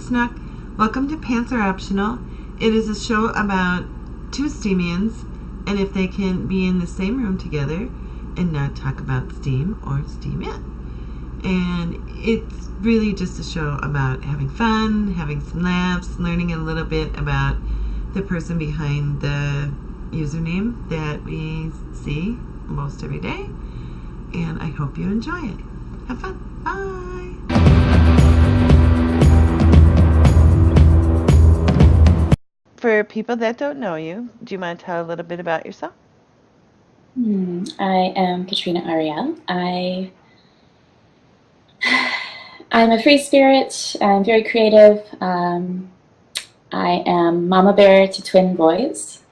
Snook. Welcome to Pants Are Optional. It is a show about two steamians and if they can be in the same room together and not talk about steam or steam in. And it's really just a show about having fun, having some laughs, learning a little bit about the person behind the username that we see most every day. And I hope you enjoy it. Have fun. Bye. For people that don't know you, do you mind to tell a little bit about yourself? I am Katrina Ariel. I'm a free spirit. I'm very creative. I am mama bear to twin boys.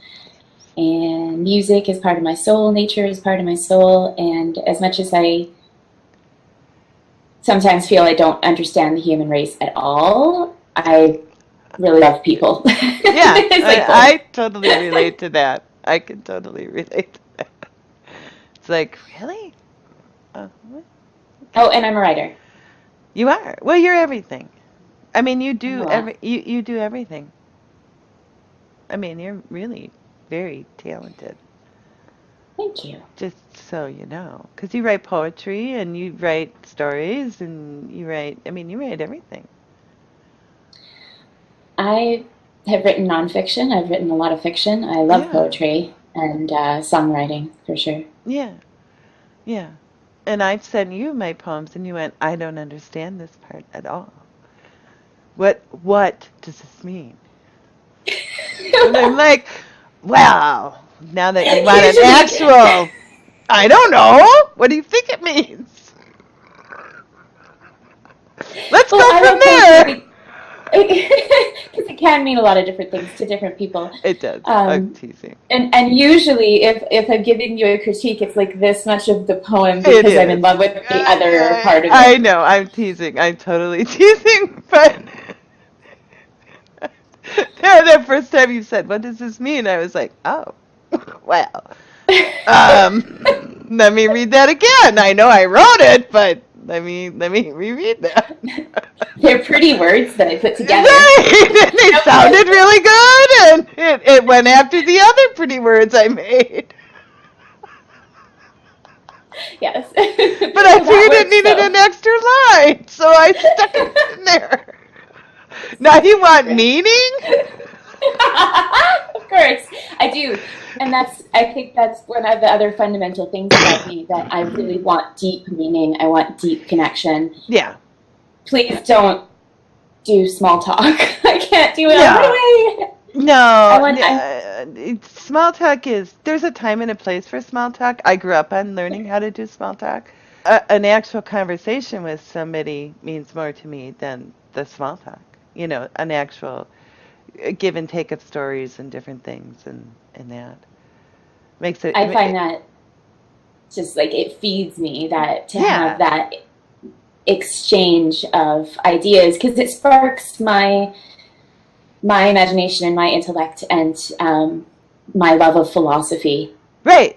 And music is part of my soul. Nature is part of my soul. And as much as I sometimes feel I don't understand the human race at all, I really love people. Yeah, I totally relate to that. I can totally relate to that. It's like, really? What? Oh, and I'm a writer. You are? Well, you're everything. I mean, you do you do everything. I mean, you're really very talented. Thank you. Just so you know, because you write poetry and you write stories and you write everything. I have written nonfiction. I've written a lot of fiction. I love poetry and songwriting, for sure. Yeah, yeah. And I've sent you my poems, and you went, I don't understand this part at all. What does this mean? And I'm like, wow, now that you want an actual, I don't know. What do you think it means? Let's go from there. Because it can mean a lot of different things to different people. It does. I'm teasing. And usually, if I'm giving you a critique, it's like this much of the poem because I'm in love with the other part of it. I know. I'm teasing. I'm totally teasing. But the first time you said, "What does this mean?" I was like, "Oh, well." Let me read that again. I know I wrote it, but let me reread that. They're pretty words that I put together. Right. And they sounded really good, and it went after the other pretty words I made. Yes. But I figured it needed an extra line, so I stuck it in there. Now you want meaning? Of course, I do. And I think that's one of the other fundamental things about me, that I really want deep meaning. I want deep connection. Yeah. Please don't do small talk. I can't do it. No. Small talk there's a time and a place for small talk. I grew up on learning how to do small talk. An actual conversation with somebody means more to me than the small talk. You know, an actual give and take of stories and different things and that makes it. I find that just like it feeds me to have that exchange of ideas, because it sparks my imagination and my intellect and my love of philosophy. Right.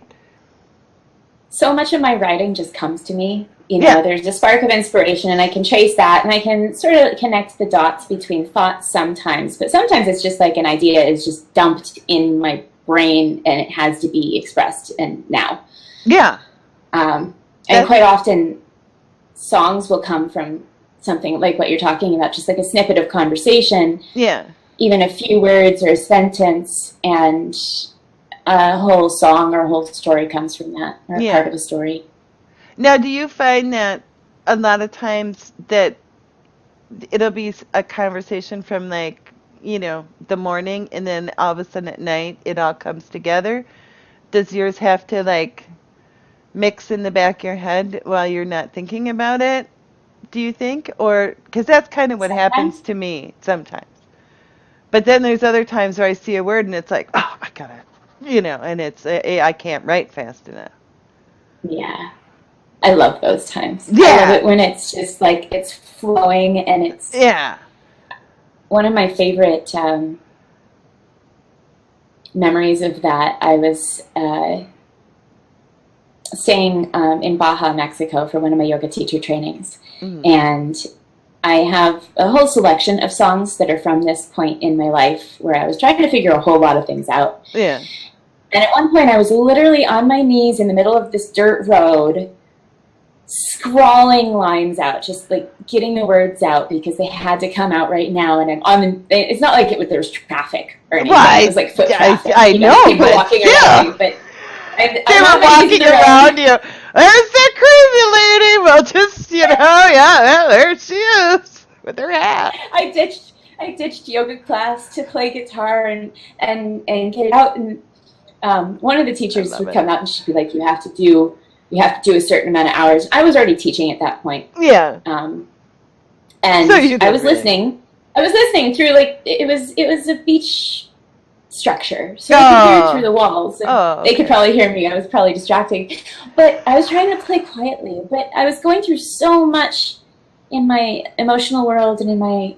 So much of my writing just comes to me. You know, there's a spark of inspiration, and I can trace that, and I can sort of connect the dots between thoughts sometimes. But sometimes it's just like an idea is just dumped in my brain, and it has to be expressed and now. Yeah. And quite often, songs will come from something like what you're talking about, just like a snippet of conversation. Yeah. Even a few words or a sentence, and a whole song or a whole story comes from that, or part of a story. Now, do you find that a lot of times that it'll be a conversation from like, you know, the morning, and then all of a sudden at night it all comes together? Does yours have to like mix in the back of your head while you're not thinking about it, do you think? Or because that's kind of what happens to me sometimes. But then there's other times where I see a word and it's like, oh, I gotta, you know, and it's I can't write fast enough. Yeah. I love those times. Yeah. I love it when it's just like it's flowing, and it's one of my favorite memories of that. I was staying in Baja, Mexico for one of my yoga teacher trainings, and I have a whole selection of songs that are from this point in my life where I was trying to figure a whole lot of things out. Yeah. And at one point I was literally on my knees in the middle of this dirt road, scrawling lines out, just like getting the words out because they had to come out right now. And I'm on it's not like there was traffic or anything. Right. It was like foot traffic. I know, people but walking yeah. around you, but they were walking around you. There's that crazy lady. Well, just, yeah, there she is with her hat. I ditched yoga class to play guitar and get it out. And one of the teachers would come out and she'd be like, you have to do a certain amount of hours. I was already teaching at that point. Yeah. And so I was listening. I was listening through, like, it was a beach structure, so I could hear through the walls. And they could probably hear me. I was probably distracting, but I was trying to play quietly. But I was going through so much in my emotional world and in my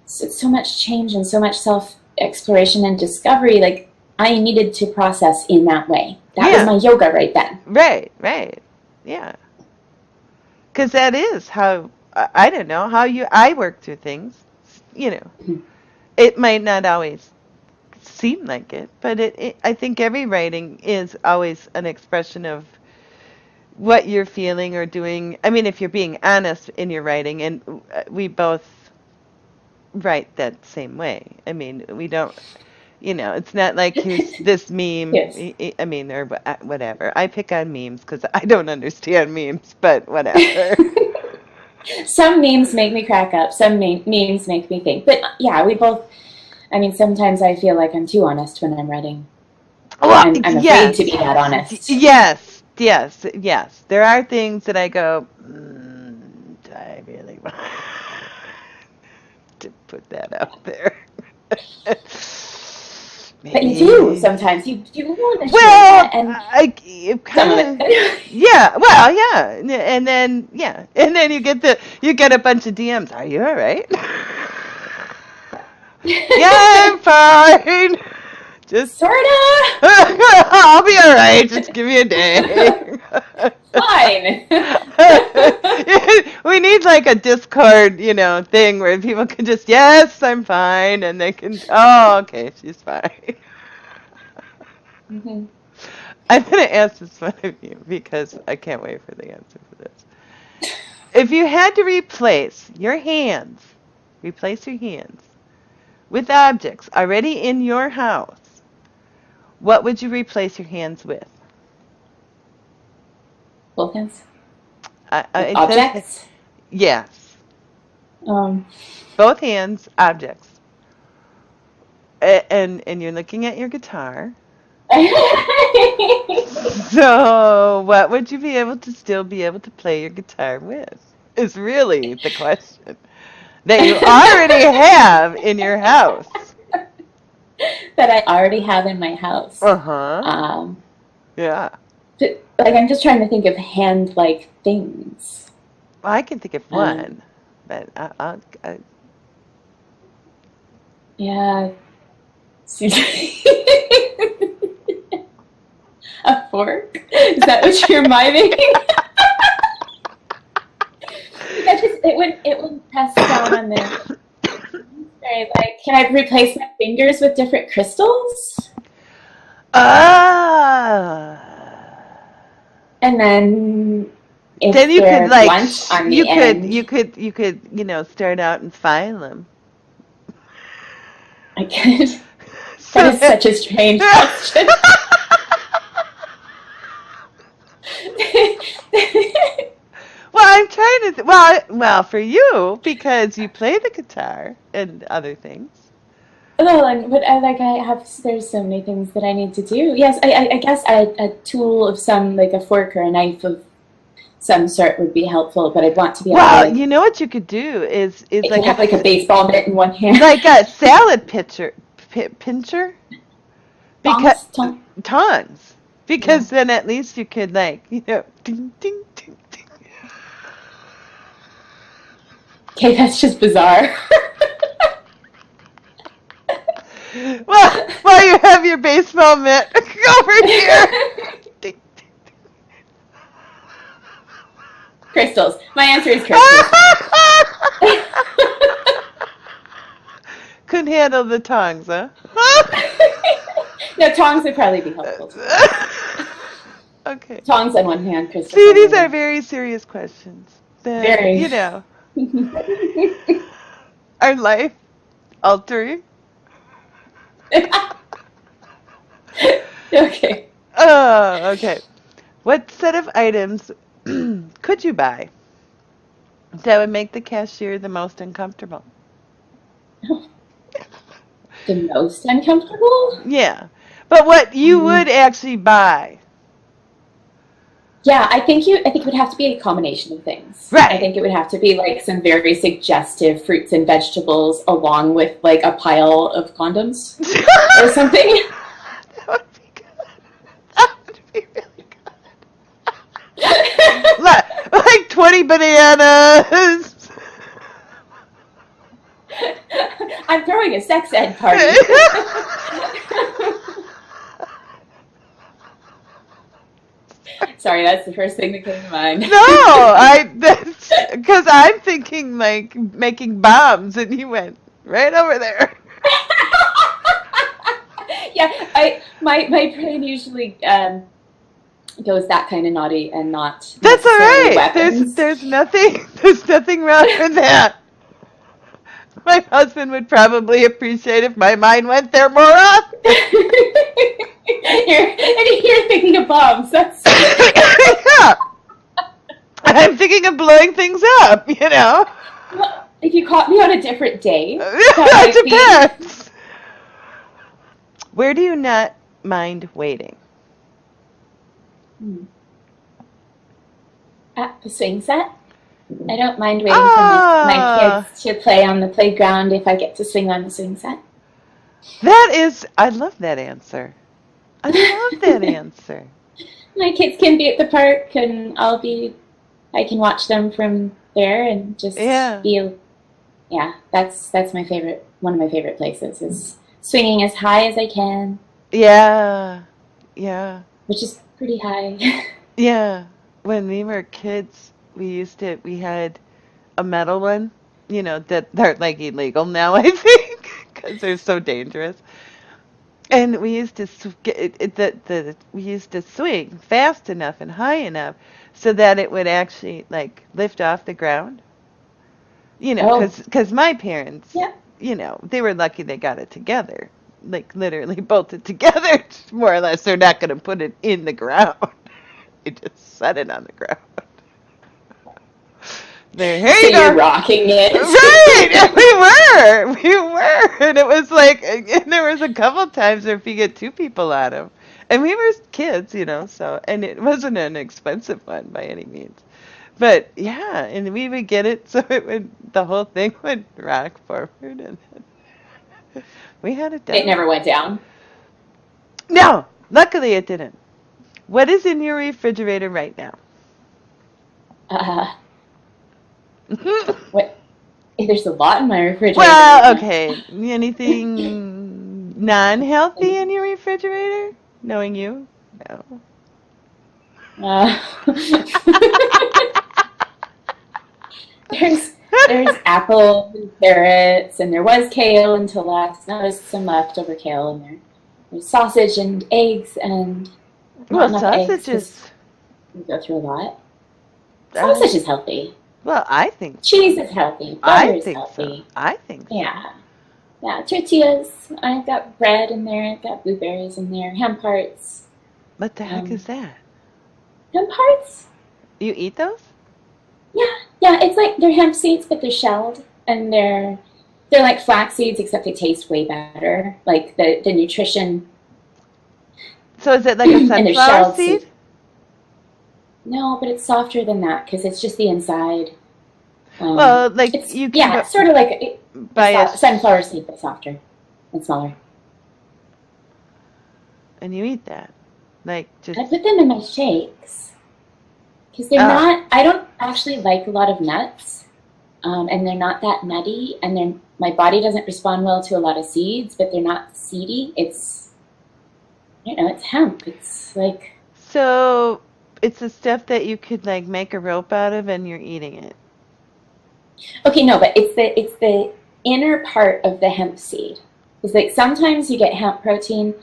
so much change and so much self-exploration and discovery. Like, I needed to process in that way. That was my yoga right then. Right. Yeah. Because that is how, I don't know, I work through things. Mm-hmm. It might not always seem like it, but I think every writing is always an expression of what you're feeling or doing. I mean, if you're being honest in your writing, and we both write that same way. I mean, we don't, it's not like here's this meme. Yes. I mean, or whatever. I pick on memes because I don't understand memes, but whatever. Some memes make me crack up. Some memes make me think. But yeah, we both, I mean, sometimes I feel like I'm too honest when I'm writing. Well, I'm afraid to be that honest. Yes. There are things that I go, do I really want to put that out there? But you do sometimes. You want to share that. And some of it. Yeah. Well, yeah. And then you get a bunch of DMs. Are you all right? Yeah, I'm fine. Just sorta. I'll be all right. Just give me a day. Fine. We need like a Discord, thing where people can just, yes, I'm fine, and they can, oh, okay, she's fine. Mm-hmm. I'm going to ask this one of you because I can't wait for the answer for this. If you had to replace your hands with objects already in your house, what would you replace your hands with? Both hands? Objects? Yes. Both hands, objects. And you're looking at your guitar. So what would you still be able to play your guitar with? Is really the question that you already have in your house. That I already have in my house. Yeah. But, like, I'm just trying to think of hand-like things. Well, I can think of one, but I'll yeah. A fork? Is that what you're miming? It would press down on the. Sorry, like, can I replace my fingers with different crystals? And then you could you could start out and file them. I could. That is such a strange question. Well, I'm trying to. Well, for you because you play the guitar and other things. Well, there's so many things that I need to do. Yes, I guess a tool of some, like a fork or a knife of some sort would be helpful, but I'd want to be able to. Well, you know what you could do is like have like a baseball mitt in one hand, like a salad pincher, because tongs, because then at least you could ding ding ding ding. Okay, that's just bizarre. Well, while you have your baseball mitt over here. Crystals. My answer is crystals. couldn't handle the tongs, huh? No, tongs would probably be helpful too. Okay. Tongs on one hand, Christopher. See, these are very serious questions. Very. You know, are life altering? Okay. Oh, okay. What set of items could you buy that would make the cashier the most uncomfortable? The most uncomfortable? Yeah. But what you would actually buy. Yeah, I think it would have to be a combination of things. Right. I think it would have to be like some very suggestive fruits and vegetables along with like a pile of condoms or something. That would be good. That would be really good. Like 20 bananas. I'm throwing a sex ed party. Sorry, that's the first thing that came to mind. No, that's because I'm thinking like making bombs, and you went right over there. Yeah, my brain usually goes that kind of naughty and not. That's all right. Weapons. There's nothing wrong with that. My husband would probably appreciate if my mind went there more often. You're thinking of bombs. That's yeah. I'm thinking of blowing things up, you know. Well, if you caught me on a different day, that depends. Where do you not mind waiting? At the swing set. I don't mind waiting for my kids to play on the playground if I get to swing on the swing set. I love that answer. I love that answer. My kids can be at the park and I can watch them from there and just be, that's my favorite, one of my favorite places is swinging as high as I can. Yeah, yeah. Which is pretty high. Yeah. When we were kids, we had a metal one, you know, that they're like illegal now, I think, because they're so dangerous. And we used to we used to swing fast enough and high enough so that it would actually like lift off the ground. You know, because my parents, you know, they were lucky they got it together, like literally bolted together. More or less, they're not going to put it in the ground. They just set it on the ground. There, here you go. You're rocking it. Right, we were, and it was like, and there was a couple times where if you get two people on them, and we were kids, you know, so, and it wasn't an expensive one by any means, but yeah, and we would get it so the whole thing would rock forward, and we had it done. It never went down? No, luckily it didn't. What is in your refrigerator right now? What? There's a lot in my refrigerator. Well, okay. Anything non-healthy in your refrigerator? Knowing you? No. There's apples and carrots, and there was kale until last. Now there's some leftover kale in there. There's sausage and eggs and sausages. We go through a lot. Sausage is healthy. Well, I think cheese is healthy. Butter is healthy. So. I think so. Yeah. Yeah, tortillas. I've got bread in there. I've got blueberries in there. Hemp hearts. What the heck is that? Hemp hearts? You eat those? Yeah. It's like they're hemp seeds, but they're shelled, and they're like flax seeds, except they taste way better. Like the nutrition. So is it like a sunflower seed? No, but it's softer than that because it's just the inside. Well, like you can it's sort of like a sunflower seed, but softer and smaller. And you eat that, like just. I put them in my shakes because they're not. I don't actually like a lot of nuts, and they're not that nutty, and my body doesn't respond well to a lot of seeds, but they're not seedy. It's, it's hemp. It's like. So. It's the stuff that you could like make a rope out of, and you're eating it. Okay, no, but it's inner part of the hemp seed. It's like sometimes you get hemp protein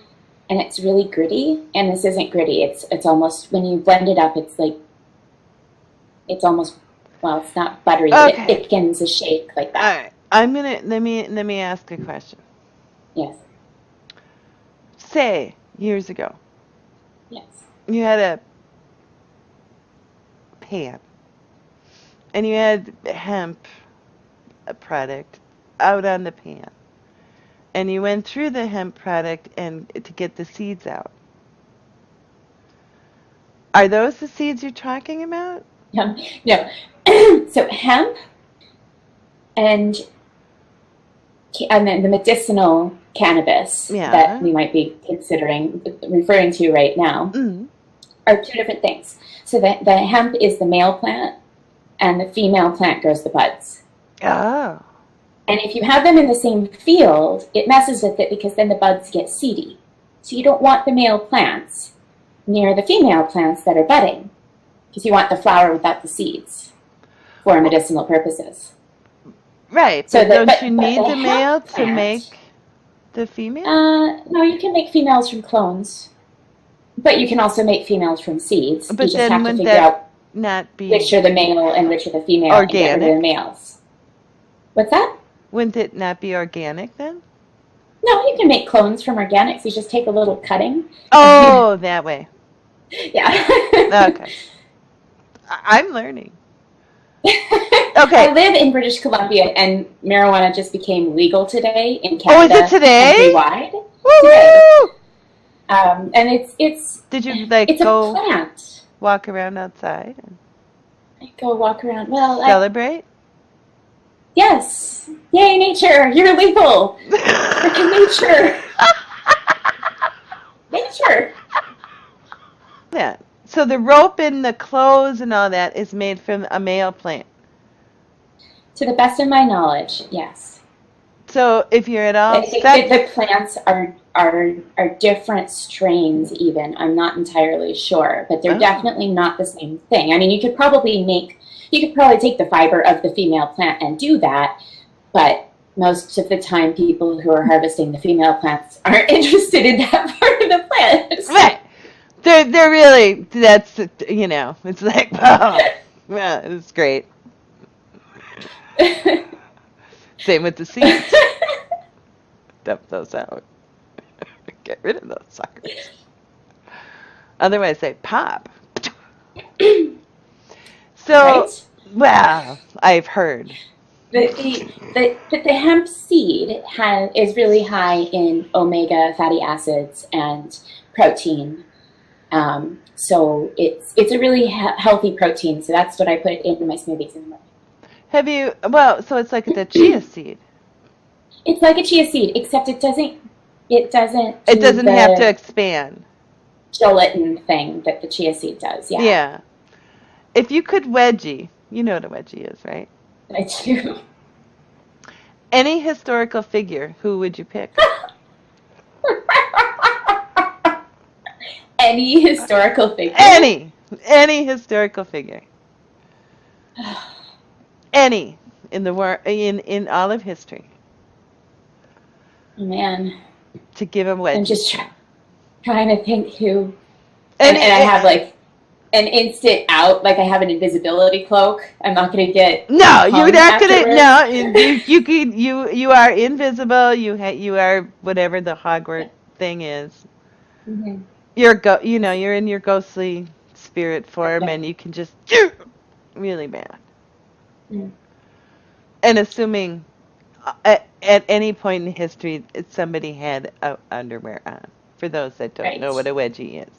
and it's really gritty, and this isn't gritty. It's almost, when you blend it up, it's like, it's almost, well, it's not buttery, but Okay. it thickens a shake like that. All right. I'm gonna let me ask a question. Yes. Say years ago, Yes. you had a pan, and you had hemp product out on the pan, and you went through the hemp product and to get the seeds out. Are those the seeds you're talking about? No. So hemp and then the medicinal cannabis that we might be referring to right now are two different things. So the hemp is the male plant, and the female plant grows the buds. Oh. And if you have them in the same field, it messes with it because then the buds get seedy. So you don't want the male plants near the female plants that are budding, because you want the flower without the seeds for medicinal purposes. Right, So don't you need the male plant, to make the female? No, you can make females from clones, but you can also make females from seeds. But you just then have to wouldn't figure that out not be which are the male and which are the female and get rid of the males. What's that? Wouldn't it not be organic then? No, you can make clones from organics. You just take a little cutting. Oh, that way. Yeah. Okay. I'm learning. Okay. I live in British Columbia, and marijuana just became legal today in Canada. Oh, is it today? Countrywide. Woo-hoo! And it's. Did you it's go a plant. Walk around outside? And I go walk around. Well, celebrate? Yes. Yay, nature! You're legal. Freaking nature. Nature. Yeah. So the rope and the clothes and all that is made from a male plant. To the best of my knowledge, yes. So if you're at all I think that the plants are different strains even. I'm not entirely sure, but they're definitely not the same thing. I mean, you could probably take the fiber of the female plant and do that, but most of the time people who are harvesting the female plants aren't interested in that part of the plant. Right. They're really, that's, it's like, oh, yeah, it's great. Same with the seeds. Dump those out. Get rid of those suckers. Otherwise they pop. So, right? Well, I've heard. The hemp seed is really high in omega fatty acids and protein. So it's a really healthy protein. So that's what I put in my smoothies in the morning. So it's like the chia seed. It's like a chia seed, except it doesn't have to expand. Gelatin thing that the chia seed does. Yeah. Yeah. If you could wedgie, you know what a wedgie is, right? I do. Any historical figure, who would you pick? Any historical figure? Any historical figure. Any in the in all of history. Man. To give him wedgie. I'm just trying to think who. And I have like an instant out, like I have an invisibility cloak. I'm not going to get. No, you're not going to. No, you are invisible. You are whatever the Hogwarts thing is. Mm-hmm. You're in your ghostly spirit form, and you can just really bad. Mm. And assuming at any point in history somebody had underwear on. For those that don't know what a wedgie is.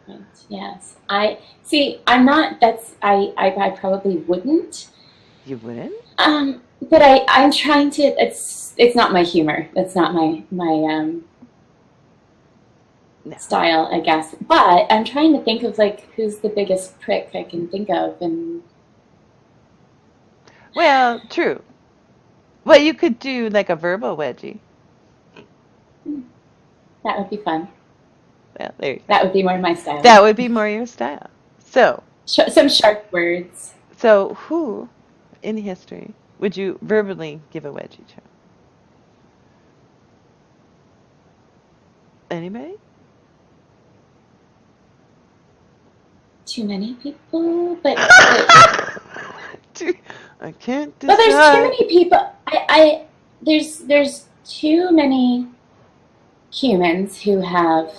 Right. Yes, I'm not. I probably wouldn't. You wouldn't? But I'm trying to. It's not my humor. That's not my style, I guess. But I'm trying to think of like who's the biggest prick I can think of, and. Well, true. Well, you could do like a verbal wedgie. That would be fun. Well, there you go. That would be more my style. That would be more your style. So. Some sharp words. So, who in history would you verbally give a wedgie to? Anybody? Too many people, but I can't decide. well, there's too many people. There's too many humans who have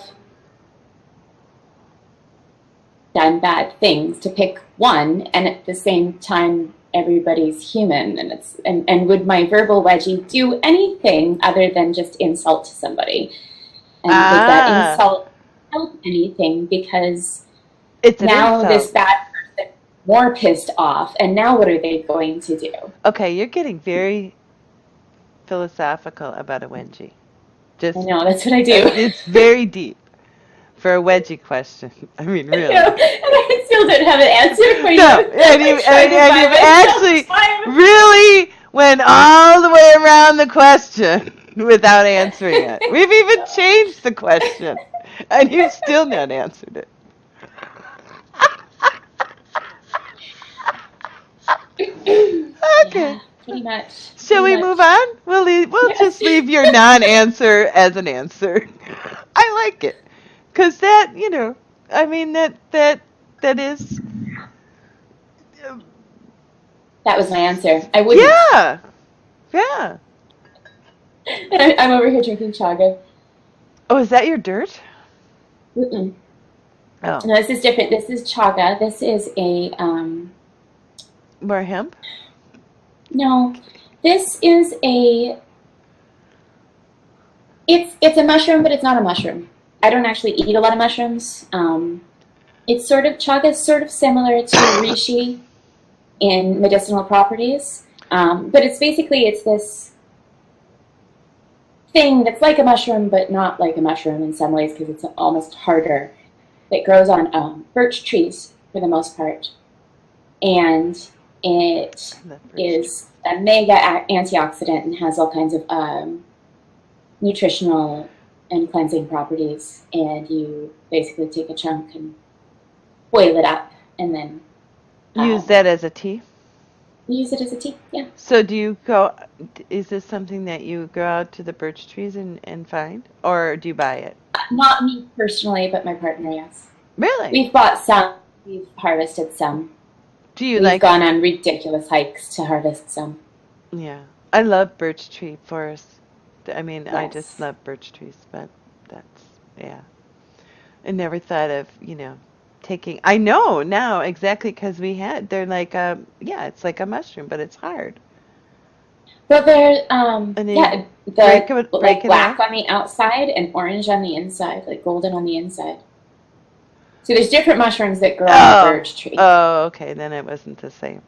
done bad things to pick one, and at the same time everybody's human, and would my verbal wedgie do anything other than just insult somebody? And would that insult help anything? Because it's now this bad person more pissed off, and now what are they going to do? Okay, you're getting very philosophical about a wedgie. I know, that's what I do. It's very deep for a wedgie question. I mean, really. And I still don't have an answer for you. No, and you've actually really went all the way around the question without answering it. We've even changed the question, and you've still not answered it. Okay. Yeah, pretty much. Shall we move on? We'll just leave your non-answer as an answer. I like it, because that, I mean, that is. That was my answer. I wouldn't. Yeah. I'm over here drinking chaga. Oh, is that your dirt? Mm-mm. Oh. No, this is different. This is chaga. This is a more hemp? No, this is a. It's a mushroom, but it's not a mushroom. I don't actually eat a lot of mushrooms. It's chaga is sort of similar to reishi in medicinal properties, but it's this thing that's like a mushroom, but not like a mushroom in some ways, because it's almost harder. It grows on birch trees for the most part, and it is a mega antioxidant and has all kinds of nutritional and cleansing properties. And you basically take a chunk and boil it up, and then use that as a tea? Use it as a tea, yeah. So is this something that you go out to the birch trees and find? Or do you buy it? Not me personally, but my partner, yes. Really? We've bought some. We've harvested some. We've gone on ridiculous hikes to harvest some. Yeah. I love birch tree forests. I mean, yes. I just love birch trees, but yeah. I never thought of, taking. I know now exactly, because they're like it's like a mushroom, but it's hard. Well, they're black on the outside and orange on the inside, like golden on the inside. So there's different mushrooms that grow on the birch tree. Oh, okay, then it wasn't the same.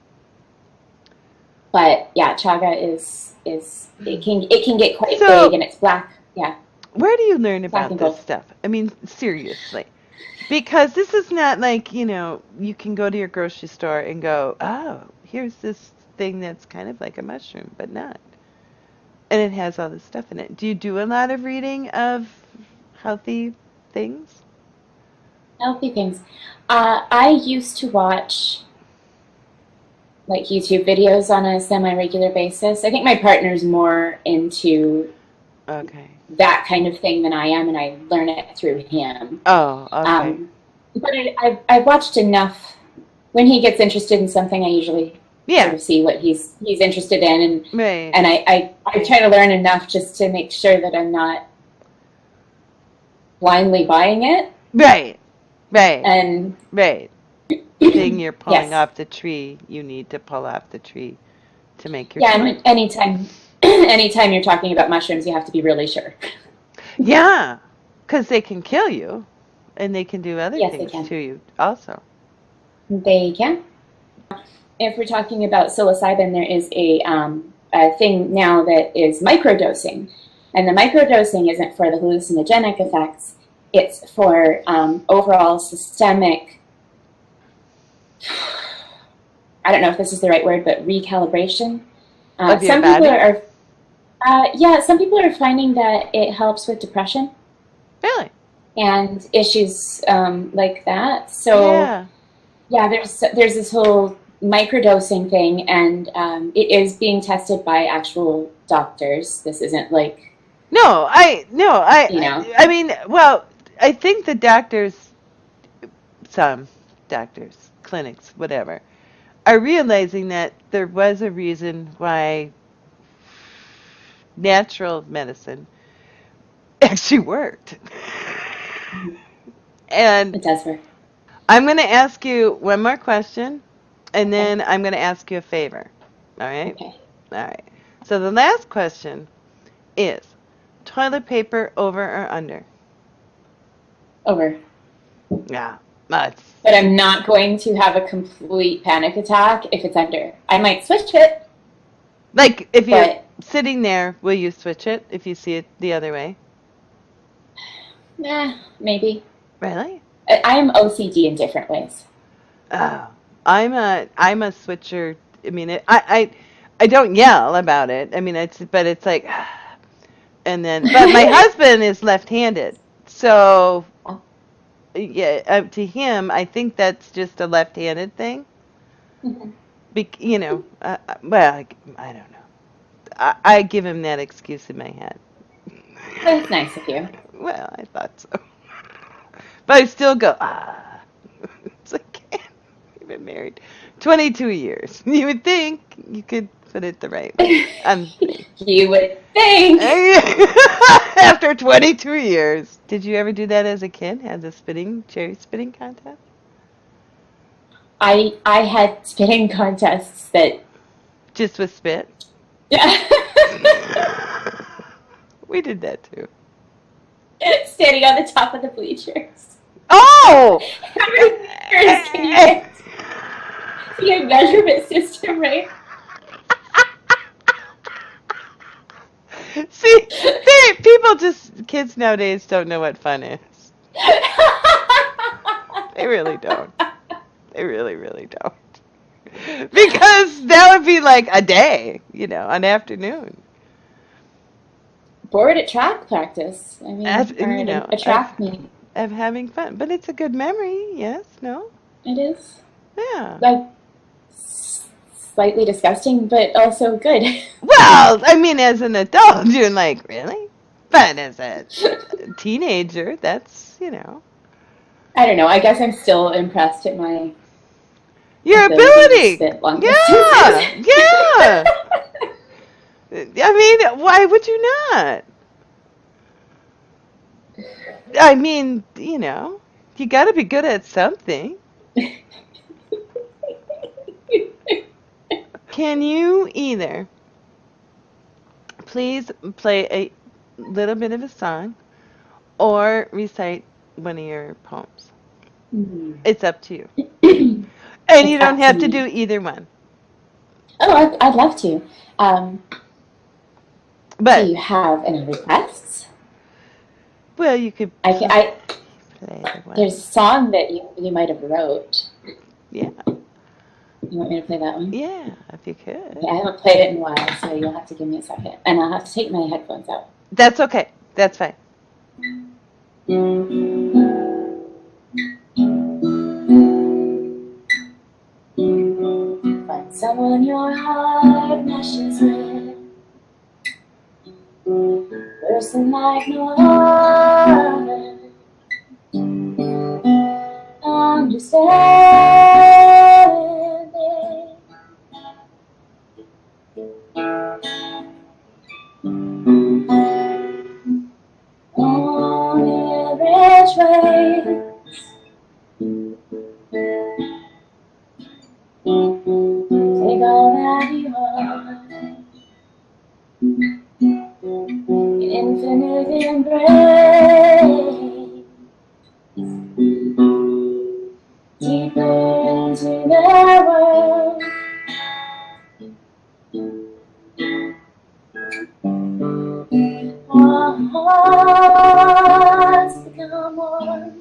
But yeah, chaga is it can get quite big, and it's black. Yeah. Where do you learn about this stuff? I mean, seriously. Because this is not like, you can go to your grocery store and go, oh, here's this thing that's kind of like a mushroom, but not. And it has all this stuff in it. Do you do a lot of reading of healthy things? Healthy things. I used to watch like YouTube videos on a semi-regular basis. I think my partner's more into that kind of thing than I am, and I learn it through him. Oh, okay. But I've watched enough. When he gets interested in something, I usually sort of see what he's interested in, and I try to learn enough just to make sure that I'm not blindly buying it. Right. And thing you're pulling off the tree, you need to pull off the tree to make your and anytime you're talking about mushrooms, you have to be really sure. Yeah, because they can kill you, and they can do other things to you also. They can. If we're talking about psilocybin, there is a thing now that is microdosing, and the microdosing isn't for the hallucinogenic effects. It's for overall systemic, I don't know if this is the right word, but recalibration. Of your some body? people some people are finding that it helps with depression. Really? And issues like that. So there's this whole microdosing thing, and it is being tested by actual doctors. This isn't like You know? I mean, well, I think the doctors, some doctors, clinics, whatever, are realizing that there was a reason why natural medicine actually worked. And It does work. I'm going to ask you one more question, and Okay. then I'm going to ask you a favor. All right? Okay. All right. So the last question is toilet paper over or under? Over. Yeah, that's But I'm not going to have a complete panic attack if it's under. I might switch it, like if you're but sitting there, will you switch it if you see it the other way? maybe. Really? I am OCD in different ways. Oh, I'm a switcher. I mean, I don't yell about it. I mean, it's like, and then, but my husband is left-handed, so Oh. yeah, to him, I think that's just a left-handed thing. Mhm. Well, I don't know. I give him that excuse in my head. That's nice of you. Well, I thought so. But I still go, It's like, we've been married 22 years. You would think you could put it the right way. You would think. After 22 years. Did you ever do that as a kid? Had the cherry spitting contest? I had spitting contests that. Just with spit? Yeah. We did that too. Standing on the top of the bleachers. Oh! Can you get measurement system, right? See, kids nowadays don't know what fun is. They really don't. They really, really don't. Because that would be like a day, an afternoon. Bored at track practice. I mean, a track meet. Of having fun. But it's a good memory, yes? No? It is. Yeah. Like, slightly disgusting, but also good. Well, I mean, as an adult, you're like, really? But as a teenager, that's, I don't know. I guess I'm still impressed at my your ability. Yeah. Yeah. I mean, why would you not? I mean, you got to be good at something. Can you either please play a little bit of a song or recite one of your poems? Mm-hmm. It's up to you. And you don't have to do either one. Oh, I'd love to. But do you have any requests? Well, you could play the one. There's a song that you might have wrote. Yeah. You want me to play that one? Yeah, if you could. Okay, I haven't played it in a while, so you'll have to give me a second. And I'll have to take my headphones out. That's okay. That's fine. Find someone your heart meshes with. Person like no other. Understanding. On every trace. Take all that you are. Infinite embrace. Deeper into their world. Our hearts become one.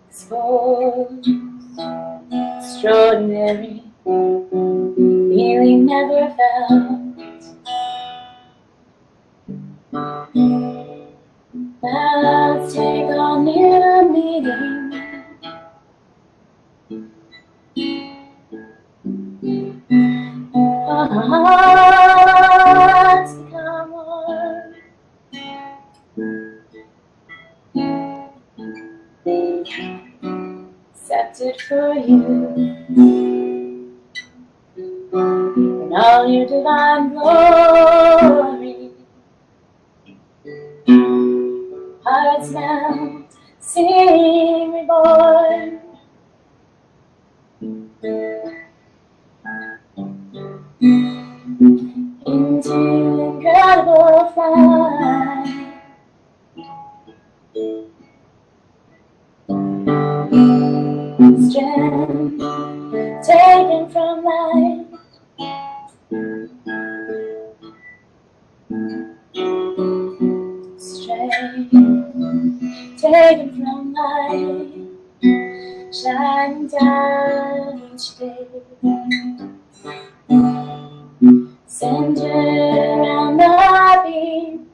Exposed, extraordinary, feeling never felt. Let's take on new meaning. Our hearts become warm. Accepted for you in all your divine glory. Hearts melt, sing reborn. Into incredible flight. Strength taken from life. Strength taken from life. Shining down each day. Center around the beam.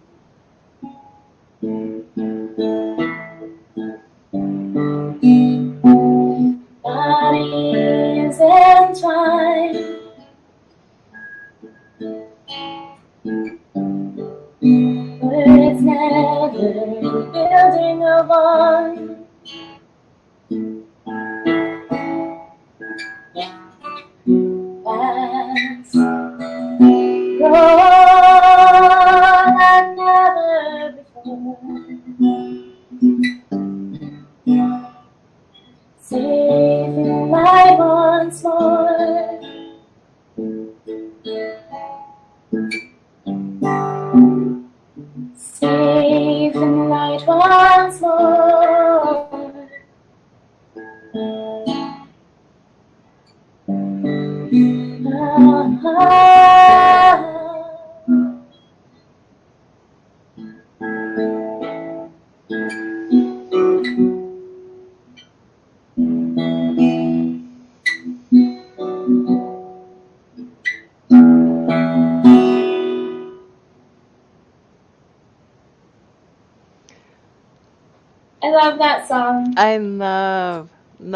Bodies entwined. Words never building a bond. Fast, roll like never before. Safe in light once more. Safe in light once more. I love that song. I love it.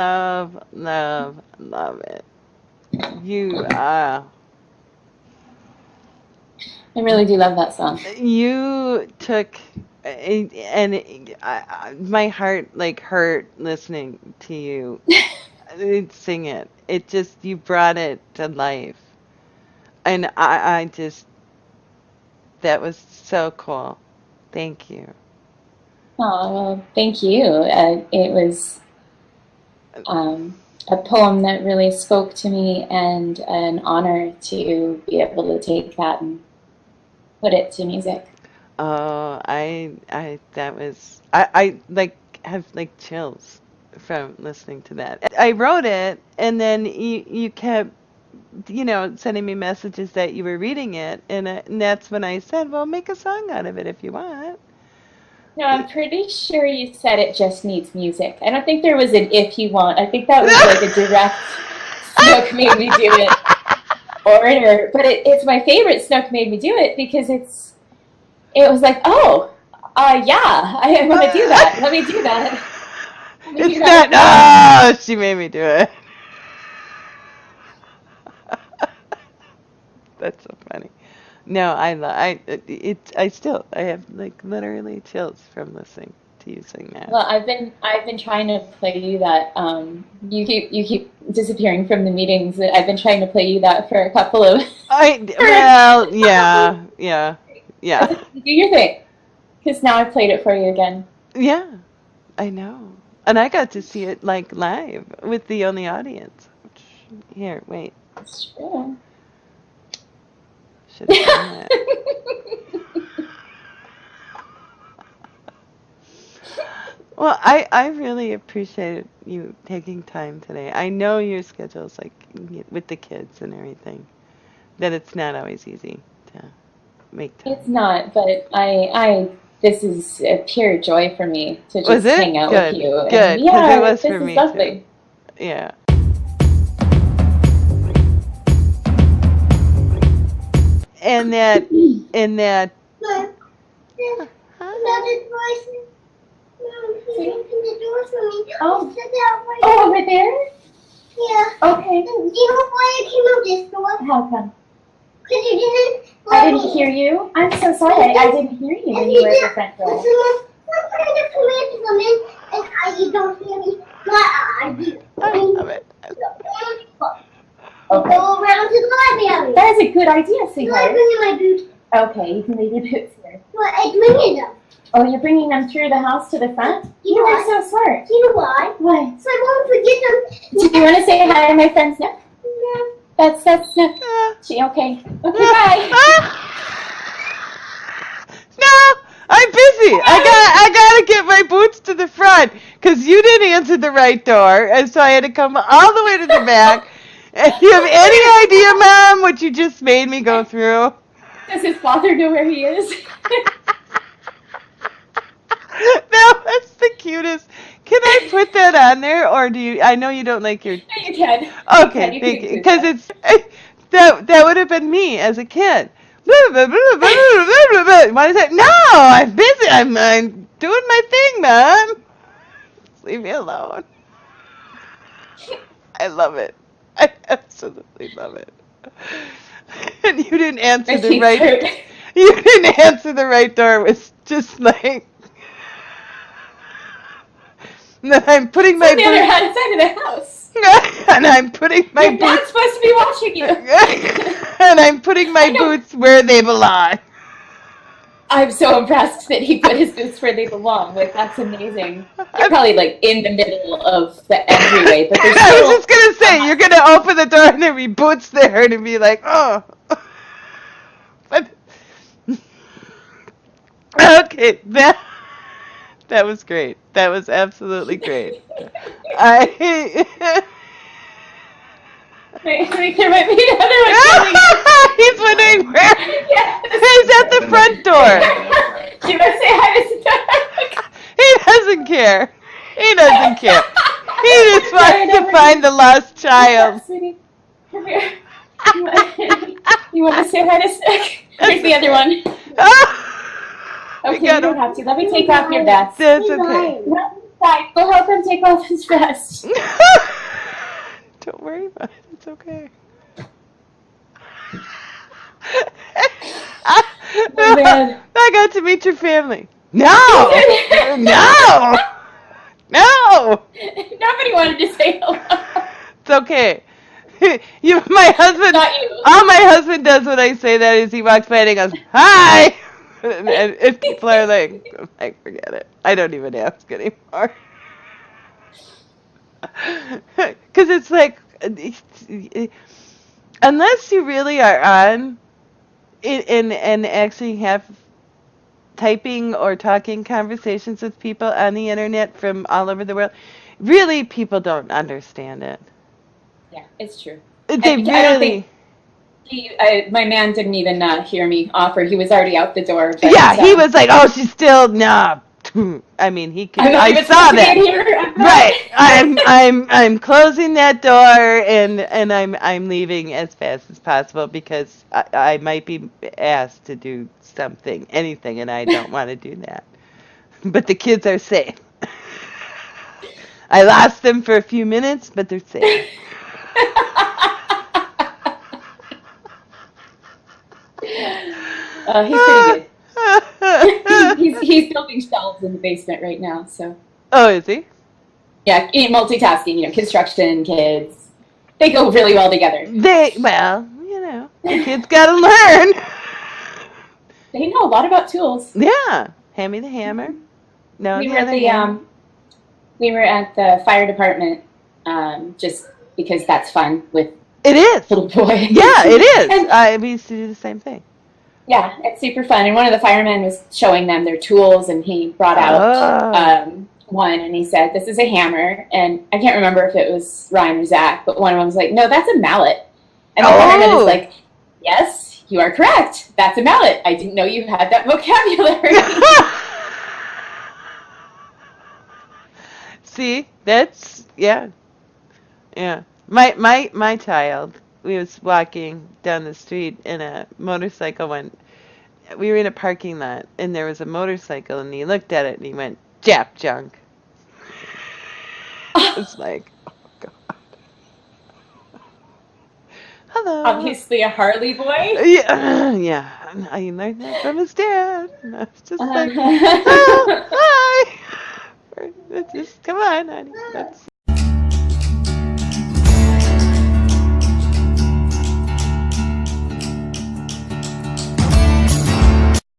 I really do love that song. You took, my heart like hurt listening to you sing it. It just, you brought it to life. And I just, that was so cool. Thank you. Oh, well, thank you. It was a poem that really spoke to me, and an honor to be able to take that and put it to music. Oh, I like have like chills from listening to that. I wrote it, and then you kept, sending me messages that you were reading it, and that's when I said, well, make a song out of it if you want. No, I'm pretty sure you said it just needs music. I don't think there was an if you want. I think that was like a direct Snook made me do it order. But it's my favorite Snook made me do it because it was like, yeah, I want to do that. Let me do that. It's not, no, she made me do it. That's so funny. No, I have like literally chills from listening to you sing that. Well, I've been trying to play you that. You keep disappearing from the meetings. I've been trying to play you that for a couple of. Yeah. Do your thing, because now I played it for you again. Yeah, I know, and I got to see it like live with the only audience. Here, wait. That's true. Should have done that. Well, I really appreciated you taking time today. I know your schedule's like with the kids and everything, that it's not always easy to make time. It's not, but this is a pure joy for me to just hang out with you. Good, because it was for me lovely. Too. Yeah. And that. Oh, over there? Yeah. Okay. Do you know why I came out this door? How come? Because you didn't I didn't hear you. I'm so sorry. I didn't hear you when you were at the front door. I'm trying to come in to come in, and you don't hear me. But I do. I love it. Go around to the library. That is a good idea, So I sweetheart. bring in my boots. Okay, you can leave your boots here. Well, I bring them. Oh, you're bringing them through the house to the front? You know You're what? so smart. You know why? Why? So I won't forget them. Do you want to say hi to my friend Snook? That's Snook. She okay? Okay, bye. No, I'm busy. I gotta get my boots to the front because you didn't answer the right door, and so I had to come all the way to the back. And do you have any idea, Mom, what you just made me go through? Does his father know where he is? That was the cutest. Can I put that on there, or do you? I know you don't like your. No, you can. Okay, You can thank you. include Because it's that would have been me as a kid. Why is that? No, I'm busy. I'm doing my thing, Mom. Just leave me alone. I love it. I absolutely love it. And you didn't answer My the feet right. hurt. You didn't answer the right door. It was just like. And then I'm putting my On the other side of the house. and I'm putting my Your dad's boots supposed to be watching you. and I'm putting my boots where they belong. I'm so impressed that he put his boots where they belong. Like, that's amazing. You're probably, like, in the middle of the entryway, but there's I still... was just gonna say, you're gonna open the door and there'll be boots there and be like, oh. But okay, that was great. That was absolutely great. I think there might be another one coming. He's wondering where. Yes. He's at the front door. You must say hi to Snook. He doesn't care. He doesn't care. He just wants to find the lost child. Sweetie, come here. You want to say hi to Snook? Here's the other one. Okay, you don't have to. Let me take off your vest. That's okay. Bye. Go help him take off his vest. Don't worry about it. It's okay. Oh, man. I got to meet your family. No! No! No! Nobody wanted to say hello. It's okay. My husband. Not you. All my husband does when I say that is he walks by and he goes, "Hi!" And people are like, forget it. I don't even ask anymore. Because it's like, unless you really are on and actually have typing or talking conversations with people on the internet from all over the world, really people don't understand it. Yeah, it's true. They I don't really. think my man didn't even hear me offer. He was already out the door. But, Yeah, he was like, "Oh, she's still nah." I mean, he could. I saw that. Right. I'm closing that door and I'm leaving as fast as possible because I might be asked to do something, anything, and I don't want to do that. But the kids are safe. I lost them for a few minutes, but they're safe. He's pretty good. he's building shelves in the basement right now. So. Oh, is he? Yeah, multitasking. Construction, kids. They go really well together. The kids gotta learn. They know a lot about tools. Yeah, hand me the hammer. No, we were at the fire department just because that's fun with it is little boy. Yeah, it is. And, we used to do the same thing. Yeah, it's super fun. And one of the firemen was showing them their tools, and he brought out one, and he said, "This is a hammer." And I can't remember if it was Ryan or Zach, but one of them was like, "No, that's a mallet." And the fireman is like, "Yes, you are correct. That's a mallet. I didn't know you had that vocabulary." See, that's yeah. My child, we was walking down the street and a motorcycle went. We were in a parking lot and there was a motorcycle and he looked at it and he went, "Jap junk." It's like, oh God. Hello. Obviously a Harley boy. Yeah, yeah. I learned that from his dad. And I was just like, oh, hi. Just come on, honey. Let's